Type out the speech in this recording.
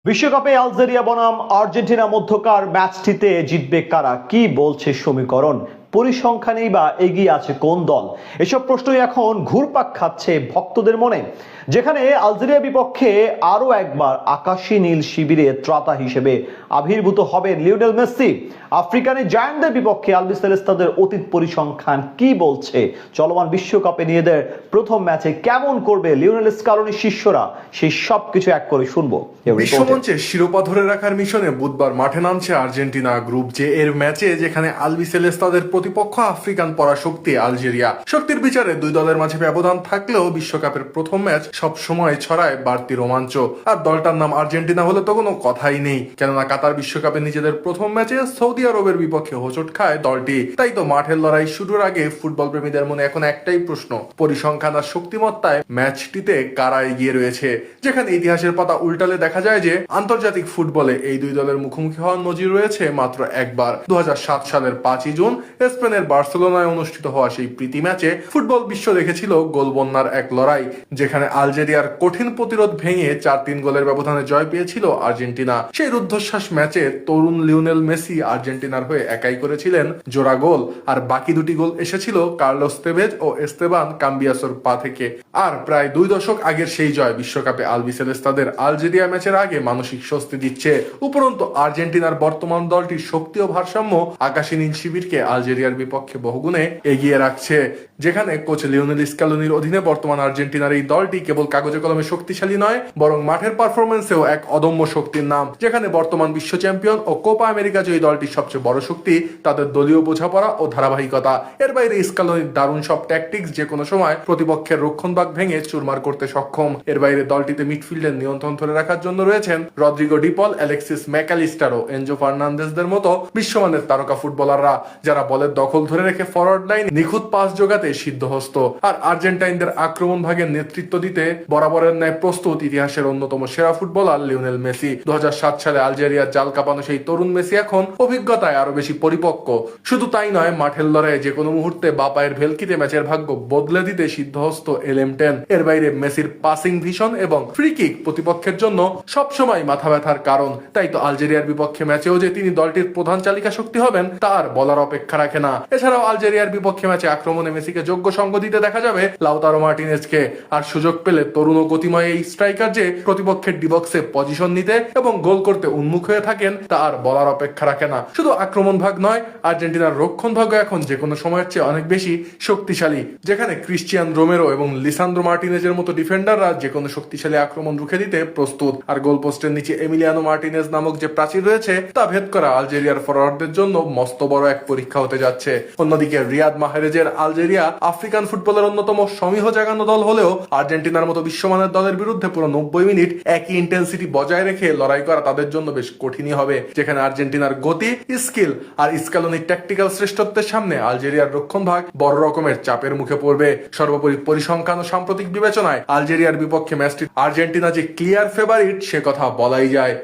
বিশ্বকাপে আলজেরিয়া বনাম আর্জেন্টিনা মধ্যকার ম্যাচটিতে জিতবে কারা, কি বলছে সমীকরণ? পরিসংখ্যানেই বা এগিয়ে আছে কোন দল? এসব প্রশ্নই এখন ঘুরপাক খাচ্ছে ভক্তদের মনে। যেখানে আলজেরিয়া বিপক্ষে আরো একবার আকাশী নীল শিবিরে ত্রাতা হিসেবে আবির্ভূত হবেন লিওনেল মেসি। আফ্রিকান জায়ান্টদের বিপক্ষে আলবিসেলেস্তাদের অতীত পরিসংখ্যান কি বলছে? চলমান বিশ্বকাপে নিজেদের প্রথম ম্যাচে কেমন করবে লিওনেল স্কালোনির শিষ্যরা, সেই সবকিছু এক করে শুনবো। বিশ্বমঞ্চে শিরোপা ধরে রাখার মিশনে বুধবার মাঠে নামছে আর্জেন্টিনা। গ্রুপ জে এর ম্যাচে যেখানে আলবিসেলেস্তাদের প্রতিপক্ষ আফ্রিকান পরাশক্তি আলজেরিয়া। শক্তির বিচারে দুই দলের মাঝে ব্যবধান থাকলেও বিশ্বকাপের প্রথম ম্যাচ সবসময় ছড়ায় বাড়তি রোমাঞ্চ। আর দলটার নাম আর্জেন্টিনা হলে তো কোনো কথাই নেই, কেননা কাতার বিশ্বকাপে নিজেদের প্রথম ম্যাচে সৌদি আরবের বিপক্ষে হোঁচট খায় দলটি। তাই তো মাঠের লড়াই শুরুর আগে ফুটবল প্রেমীদের মনে এখন একটাই প্রশ্ন, পরিসংখ্যান আর শক্তিমত্তায় ম্যাচটিতে কারা এগিয়ে রয়েছে। যেখানে ইতিহাসের পাতা উল্টালে দেখা যায় যে আন্তর্জাতিক ফুটবলে এই দুই দলের মুখোমুখি হওয়ার নজির রয়েছে মাত্র একবার। 2007 সালের 5ই জুন স্পেনের বার্সেলোনায় অনুষ্ঠিত হওয়া সেই প্রীতি ম্যাচে ফুটবল বিশ্ব দেখেছিল গোলবন্যার এক লড়াই, যেখানে আলজেরিয়ার কঠিন প্রতিরোধ ভেঙে 4-3 গোলের ব্যবধানে জয় পেয়েছিল আর্জেন্টিনা। সেই রুদ্ধশ্বাস ম্যাচে তরুণ লিওনেল মেসি আর্জেন্টিনার হয়ে একাই করেছিলেন জোড়া গোল, আর বাকি দুটি গোল এসেছিল কার্লোস তেভেজ ও এস্তেবান কাম্বিয়াসোর পা থেকে। আর প্রায় 2 দশক আগের সেই জয় বিশ্বকাপে আলবিসেলেস্তাদের আলজেরিয়া ম্যাচের আগে মানসিক স্বস্তি দিচ্ছে। উপরন্তু আর্জেন্টিনার বর্তমান দলটির শক্তি ও ভারসাম্য আকাশী নীল শিবিরকে আলজেরিয়ার বিপক্ষে বহুগুণে এগিয়ে রাখছে। যেখানে কোচ লিওনেল স্কালোনির অধীনে বর্তমান আর্জেন্টিনার এই দলটি কেবল কাগজে কলমে শক্তিশালী নয়, বরং মাঠের পারফরমেন্সেও এক অদম্য শক্তির নাম। যেখানে বর্তমান বিশ্ব চ্যাম্পিয়ন ও কোপা আমেরিকা জয়ী দলটির সবচেয়ে বড় শক্তি তাদের দলীয় বোঝাপড়া ও ধারাবাহিকতা। এর বাইরে স্কালোনির দারুণ সব ট্যাকটিক্স যে কোনো সময় প্রতিপক্ষের রক্ষণভাগ ভেঙে চুরমার করতে সক্ষম। এর বাইরে দলটিতে মিডফিল্ডের নিয়ন্ত্রণ ধরে রাখার জন্য রয়েছেন রদ্রিগো ডিপল, অ্যালেক্সিস ম্যাকালিস্টার ও এনজো ফার্নান্দেজদের মতো বিশ্বমানের তারকা ফুটবলাররা, যারা বলের দখল ধরে রেখে ফরওয়ার্ড লাইন নিখুঁত পাস জোগাতে সিদ্ধহস্ত। আর আর্জেন্টাইনদের আক্রমণ ভাগের নেতৃত্ব দিতে বরাবরের ন্যায় প্রস্তুত ইতিহাসের অন্যতম সেরা ফুটবলার লিওনেল মেসি। 2007 সালে আলজেরিয়ার জাল কাঁপানো সেই তরুণ মেসি এখন অভিজ্ঞতায় আরো বেশি পরিপক্ক। শুধু তাই নয়, মাঠের লড়াইয়ে যে কোনো মুহূর্তে বা পায়ের ভেলকিতে ম্যাচের ভাগ্য বদলে দিতে সিদ্ধহস্ত LM10। এর বাইরে মেসির পাসিং ভিশন এবং ফ্রি কিক প্রতিপক্ষের জন্য সবসময় মাথা ব্যথার কারণ। তাই তো আলজেরিয়ার বিপক্ষে ম্যাচেও যে তিনি দলটির প্রধান চালিকা শক্তি হবেন তার বলার অপেক্ষা রাখে না। এছাড়াও আলজেরিয়ার বিপক্ষে ম্যাচে আক্রমণে মেসিকে যোগ্য সঙ্গ দিতে দেখা যাবে লাউতারো মার্টিনেজকে। আর সুযোগ পেলে তরুণ ও গতিময় এই স্ট্রাইকার যে প্রতিপক্ষের ডিবক্সে পজিশন নিতে এবং গোল করতে উন্মুখ হয়ে থাকেন তা আর বলার অপেক্ষা রাখে না। শুধু আক্রমণ ভাগ নয়, আর্জেন্টিনার রক্ষণ ভাগ এখন যে কোনো সময়ের চেয়ে অনেক বেশি শক্তিশালী। যেখানে ক্রিশ্চিয়ান রোমেরো এবং লিসান্দ্রো মার্টিনেজের মতো ডিফেন্ডাররা যে কোনো শক্তিশালী আক্রমণ রুখে দিতে প্রস্তুত। আর গোল পোস্টের নিচে এমিলিয়ানো মার্টিনেজ নামক যে প্রাচীর রয়েছে তা ভেদ করা আলজেরিয়ার ফরওয়ার্ডদের জন্য মস্ত বড় এক পরীক্ষা হতে যাচ্ছে। অন্যদিকে রিয়াদ মাহরেজের আলজেরিয়া আফ্রিকান ফুটবলের অন্যতম সমীহ জাগানো দল হলেও আর্জেন্টিনার মতো বিশ্বমানের দলের বিরুদ্ধে পুরো 90 মিনিট একই ইন্টেন্সিটি বজায় রেখে লড়াই করা তাদের জন্য বেশ কঠিনই হবে। যেখানে আর্জেন্টিনার গতি, স্কিল আর স্কালোনির ট্যাকটিক্যাল শ্রেষ্ঠত্বের সামনে আলজেরিয়ার রক্ষণ ভাগ বড় রকমের চাপের মুখে পড়বে। সর্বোপরি পরিসংখ্যান ও সাম্প্রতিক বিবেচনায় আলজেরিয়ার বিপক্ষে ম্যাচটি আর্জেন্টিনা যে ক্লিয়ার ফেভারিট সে কথা বলাই যায়।